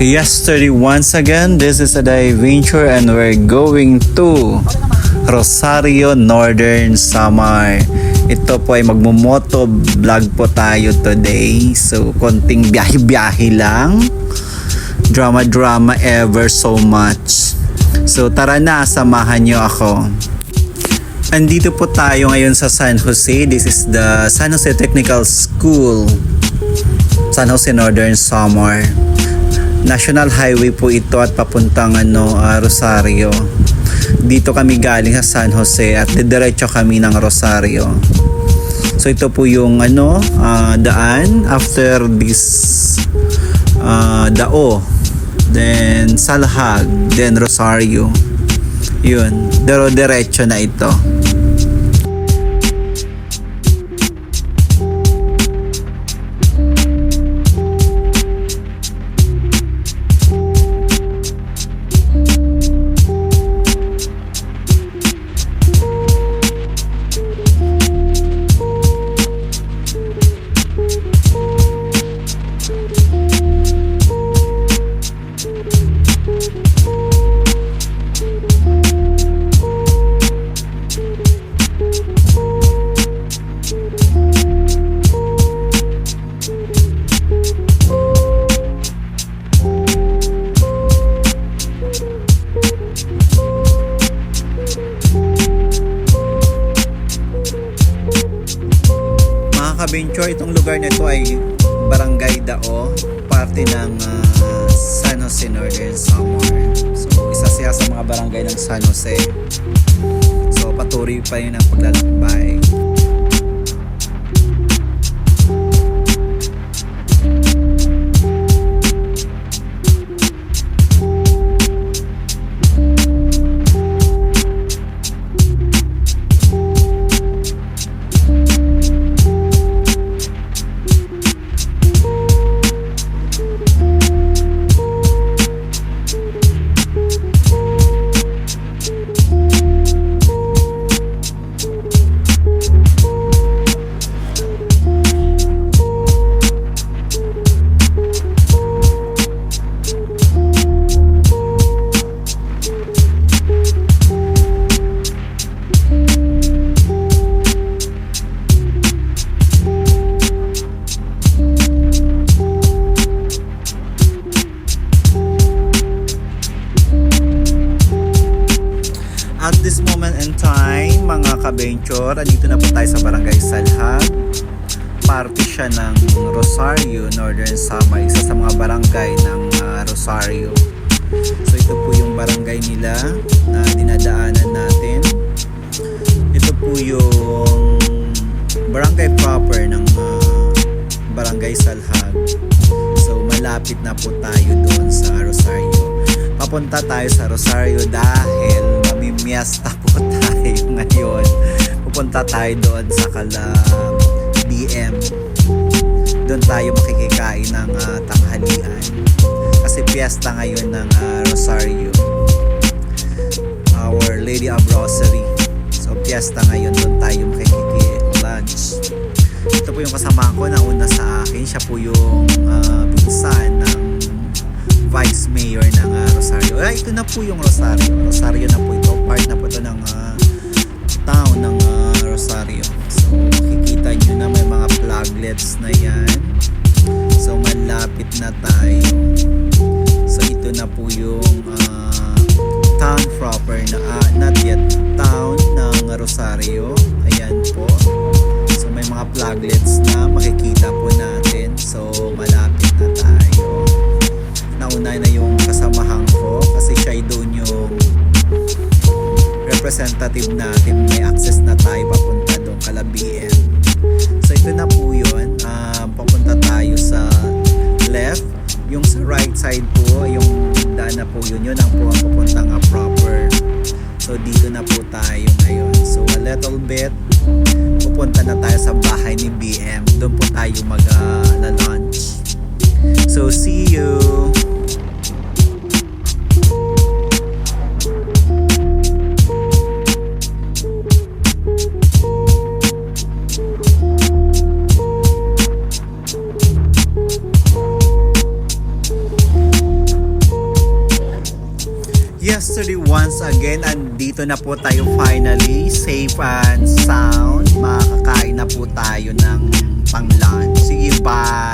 Yesterday once again, this is a adventure and we're going to Rosario, Northern Samar. Ito po ay magmumoto vlog po tayo today. So konting biyahe-biyahe lang. Drama ever so much. So tara na, samahan nyo ako. Andito po tayo ngayon sa San Jose. This is the San Jose Technical School, San Jose, Northern Samar. National Highway po ito at papuntang Rosario. Dito kami galing sa San Jose at didiretso kami ng Rosario. So ito po yung daan after this Dao, then Salhag, then Rosario. Yun, diretso na ito. Adventure, itong lugar na ito ay Barangay Dao, parte ng San Jose, Northern Samar. So isa siya sa mga barangay ng San Jose. So patuloy pa yun ang paglalakbay. At this moment in time, mga ka-venture, andito na po tayo sa Barangay Salhag. Parte siya ng Rosario, Northern Samar, isa sa mga barangay ng Rosario. So ito po yung barangay nila na dinadaanan natin. Ito po yung barangay proper ng Barangay Salhag. So malapit na po tayo doon sa Rosario. Papunta tayo sa Rosario dahil mamimiesta po tayo ngayon. Pupunta tayo doon sa BM. Doon tayo makikikain ng tanghalian. Kasi piyesta ngayon ng Rosario, Our Lady of Rosary. So piyesta ngayon, doon tayo makikiki-lunch. Ito po yung kasama ko na una sa akin. Siya po yung pinsan ng Vice Mayor ng Rosario. Ito na po yung Rosario. Rosario na po ito. Part na po ito ng town ng Rosario. So makikita nyo na may mga flaglets na yan. So malapit na tayo. So ito na po yung town proper na not yet town ng Rosario. Ayan po. So may mga flaglets na makikita po natin. So malapit na tayo. Nauna na yung kasamahan ko kasi siya doon yung representative natin. May access na tayo papunta doon BM. So ito na po yun. Papunta tayo sa left. Yung sa right side po, yung daan na po yun ang po ang papuntang proper. So dito na po tayo ngayon. So a little bit, pupunta na tayo sa bahay ni BM. Doon po tayo mag-lunch. So see you! actually once again, andito na po tayo finally, safe and sound. Makakain na po tayo ng pang lunch. Sige, bye!